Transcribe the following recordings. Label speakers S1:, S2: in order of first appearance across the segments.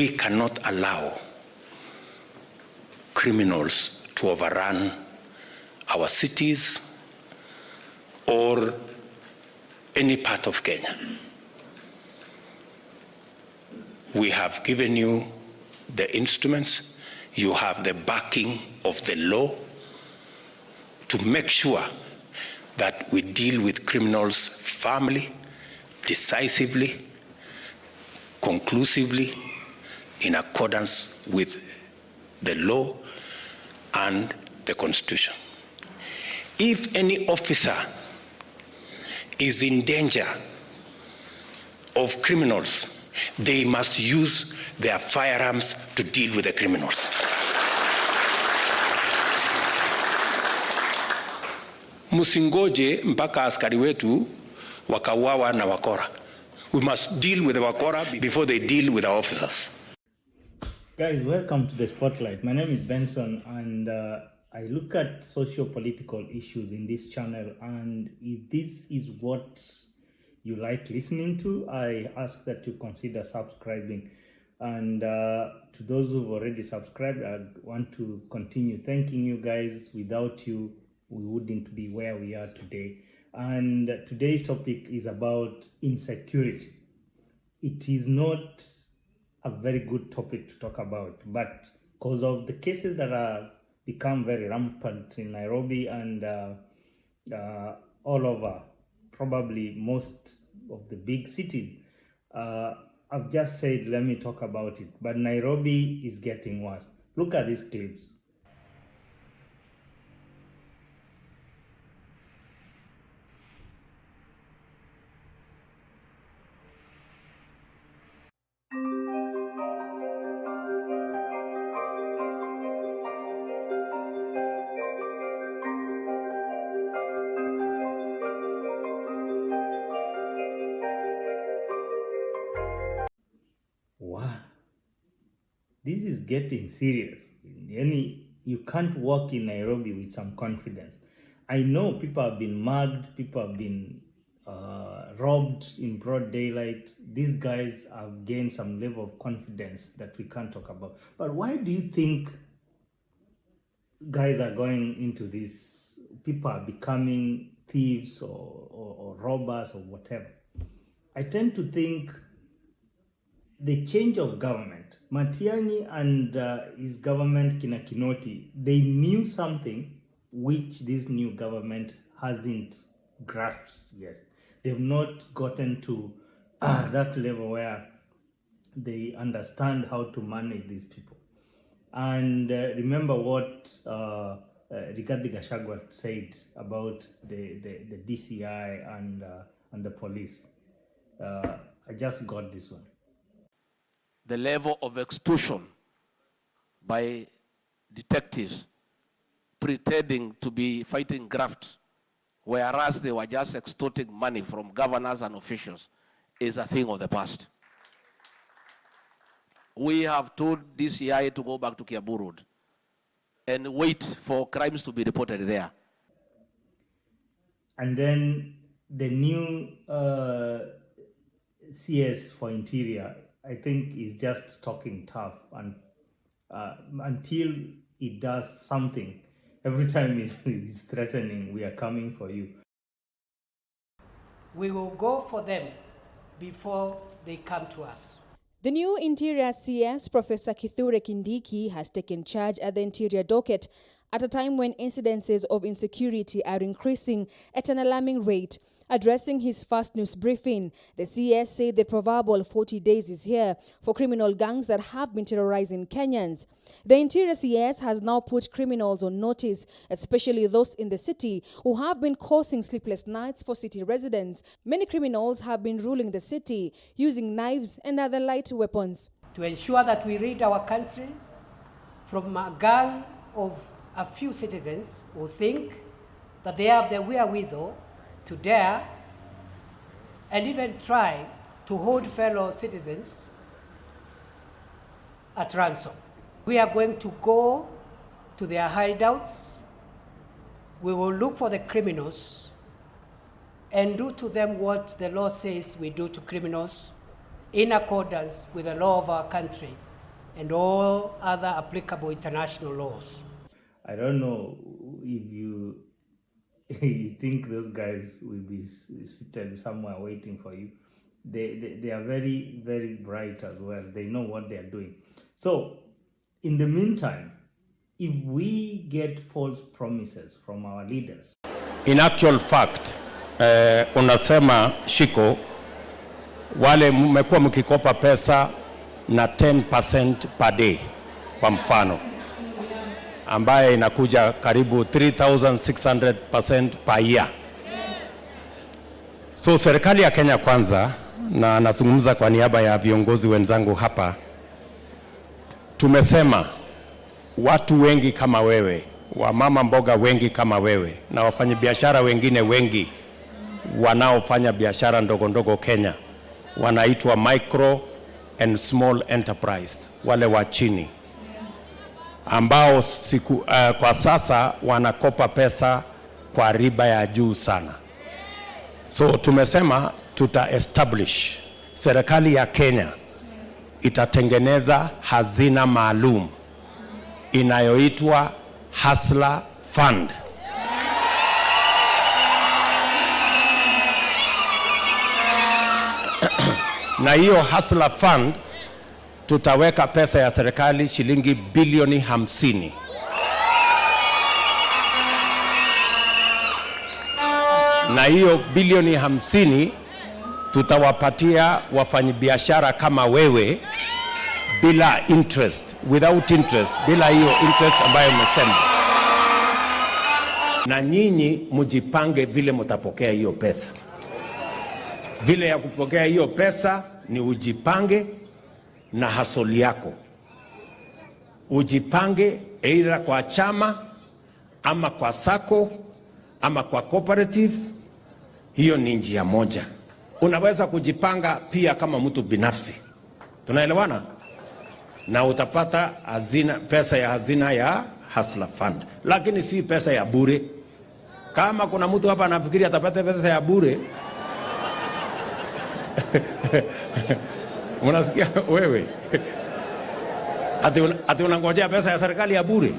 S1: we cannot allow criminals to overrun our cities or any part of Kenya. We have given you the instruments. You have the backing of the law to make sure that we deal with criminals firmly, decisively, conclusively, in accordance with the law and the Constitution. If any officer is in danger of criminals, they must use their firearms to deal with the criminals. Musingoje mpaka askari wetu wakawawa na wakora. We must deal with the wakora before they deal with our officers.
S2: Guys, welcome to the Spotlight. My name is Benson, and I look at socio-political issues in this channel, and if this is what you like listening to, I ask that you consider subscribing. And to those who've already subscribed, I want to continue thanking you guys. Without you, we wouldn't be where we are today. And today's topic is about insecurity. It is not a very good topic to talk about, but because of the cases that are become very rampant in Nairobi and all over, probably most of the big cities, I've just said, let me talk about it. But Nairobi is getting worse. Look at these clips. Wow, this is getting serious. You can't walk in Nairobi with some confidence. I know people have been mugged, people have been robbed in broad daylight. These guys have gained some level of confidence that we can't talk about. But why do you think guys are going into this? People are becoming thieves or robbers or whatever. I tend to think the change of government, Matiang'i and his government, Kina Kinoti, they knew something which this new government hasn't grasped yet. They've not gotten to that level where they understand how to manage these people. And remember what Rigathi Gachagua said about the DCI and the police. I just got this one.
S3: The level of extortion by detectives pretending to be fighting graft, whereas they were just extorting money from governors and officials, is a thing of the past. We have told DCI to go back to Kiambu Road and wait for crimes to be reported there.
S2: And then the new CS for Interior, I think, is just talking tough, and until it does something, every time he's threatening, we are coming for you.
S4: We will go for them before they come to us.
S5: The new Interior CS, Professor Kithure Kindiki, has taken charge at the Interior docket at a time when incidences of insecurity are increasing at an alarming rate. Addressing his first news briefing, the CS said the proverbial 40 days is here for criminal gangs that have been terrorizing Kenyans. The Interior CS has now put criminals on notice, especially those in the city who have been causing sleepless nights for city residents. Many criminals have been ruling the city using knives and other light weapons.
S4: To ensure that we rid our country from a gang of a few citizens who think that they have the wherewithal to dare and even try to hold fellow citizens at ransom. We are going to go to their hideouts. We will look for the criminals and do to them what the law says we do to criminals in accordance with the law of our country and all other applicable international laws.
S2: I don't know if you you think those guys will be seated somewhere waiting for you. They are very, very bright as well. They know what they are doing. So in the meantime, if we get false promises from our leaders.
S1: In actual fact, unasema Shiko, wale mmekuwa mkikopa pesa na 10% per day kwa mfano, ambaye inakuja karibu 3,600% per year. So serikali ya Kenya Kwanza, na nazungumza kwa niaba ya viongozi wenzangu hapa, tumesema watu wengi kama wewe, wamama mboga wengi kama wewe, na wafanyabiashara wengine wengi wanaofanya biashara ndogo ndogo Kenya, wanaitwa micro and small enterprise, wale wa chini, ambao kwa sasa wanakopa pesa kwa riba ya juu sana. So tumesema establish, serikali ya Kenya itatengeneza hazina maalum inayoitwa Hustler Fund. Na hiyo Hustler Fund tutaweka pesa ya serikali shilingi bilioni 50. Na hiyo bilioni 50 tutawapatia wafanyabiashara kama wewe bila interest, without interest, bila hiyo interest ambayo umesema. Na nyinyi mjipange vile mtapokea hiyo pesa. Vile ya kupokea hiyo pesa ni ujipange na hasoli yako. Ujipange either kwa chama ama kwa sako ama kwa cooperative. Hiyo ni njia moja. Unaweza kujipanga pia kama mtu binafsi. Tunaelewana? Na utapata pesa ya hazina ya Hustler Fund. Lakini si pesa ya bure. Kama kuna mtu hapa anafikiri atapata pesa ya bure, unasikia wewe? Ati unangojea pesa ya serikali ya bure?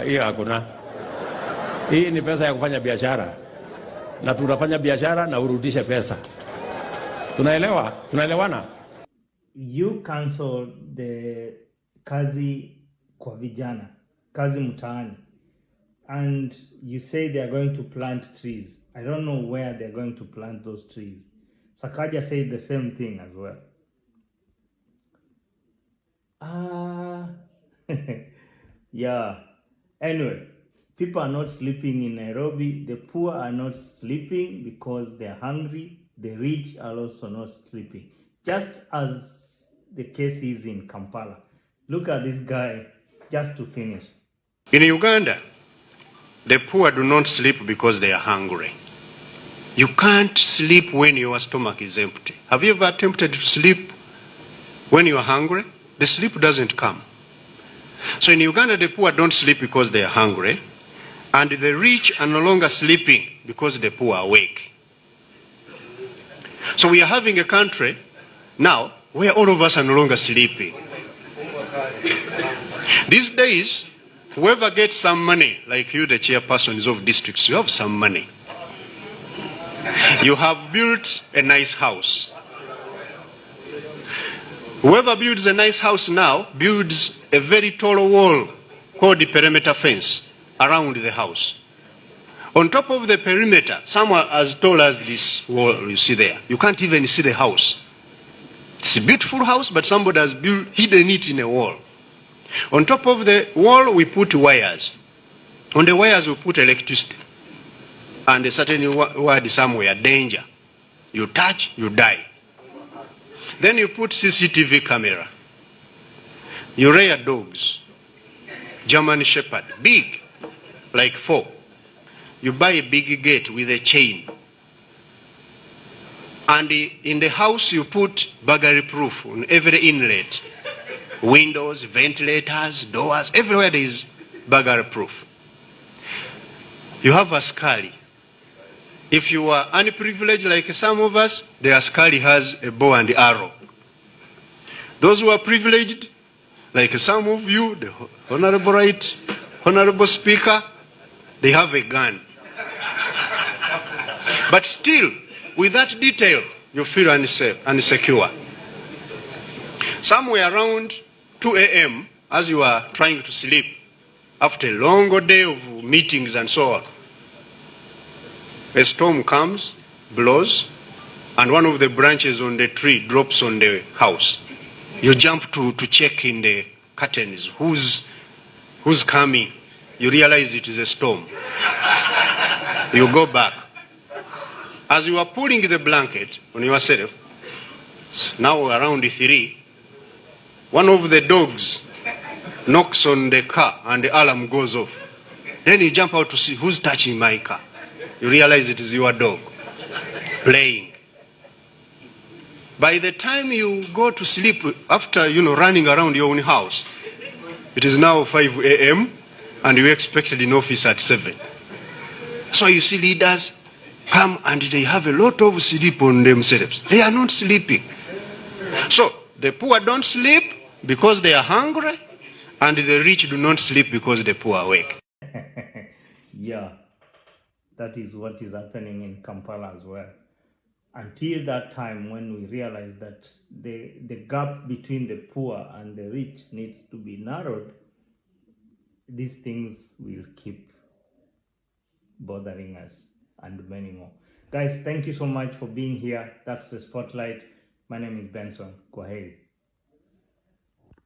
S1: Hiyo hakuna. Hii ni pesa ya kufanya biashara. Na tunafanya biashara na urudishe pesa. Tunaelewa? Tunaelewana?
S2: You cancel the kazi kwa vijana, kazi mtaani, and you say they are going to plant trees. I don't know where they are going to plant those trees. Sakaja said the same thing as well. Yeah. Anyway, people are not sleeping in Nairobi. The poor are not sleeping because they are hungry. The rich are also not sleeping. Just as the case is in Kampala. Look at this guy, just to finish.
S6: In Uganda, the poor do not sleep because they are hungry. You can't sleep when your stomach is empty. Have you ever attempted to sleep when you are hungry? The sleep doesn't come. So in Uganda, the poor don't sleep because they are hungry, and the rich are no longer sleeping because the poor are awake. So we are having a country now where all of us are no longer sleeping. These days, whoever gets some money, like you, the chairpersons of districts, you have some money. You have built a nice house. Whoever builds a nice house now builds a very tall wall called the perimeter fence around the house. On top of the perimeter, someone has told us this wall you see there. You can't even see the house. It's a beautiful house, but somebody has hidden it in a wall. On top of the wall, we put wires. On the wires, we put electricity. And a certain word somewhere, danger. You touch, you die. Then you put CCTV camera. You rear dogs. German Shepherd, big, like 4. You buy a big gate with a chain. And in the house you put burglary proof on every inlet. Windows, ventilators, doors, everywhere there is burglary proof. You have a Askari. If you are unprivileged like some of us, the Askari has a bow and arrow. Those who are privileged, like some of you, the Honorable Right, Honorable Speaker, they have a gun. But still, with that detail, you feel unsafe, insecure. Somewhere around 2 a.m., as you are trying to sleep, after a long day of meetings and so on, a storm comes, blows, and one of the branches on the tree drops on the house. You jump to check in the curtains. Who's coming? You realize it is a storm. You go back. As you are pulling the blanket on yourself, now around 3, one of the dogs knocks on the car and the alarm goes off. Then you jump out to see who's touching my car. You realize it is your dog playing. By the time you go to sleep, after running around your own house, it is now 5 a.m. and you expected in office at 7. So you see leaders come and they have a lot of sleep on themselves. They are not sleeping. So the poor don't sleep because they are hungry, and the rich do not sleep because the poor are awake.
S2: Yeah, that is what is happening in Kampala as well. Until that time when we realize that the gap between the poor and the rich needs to be narrowed, these things will keep bothering us and many more. Guys, thank you so much for being here. That's the Spotlight. My name is Benson. Kwaheri.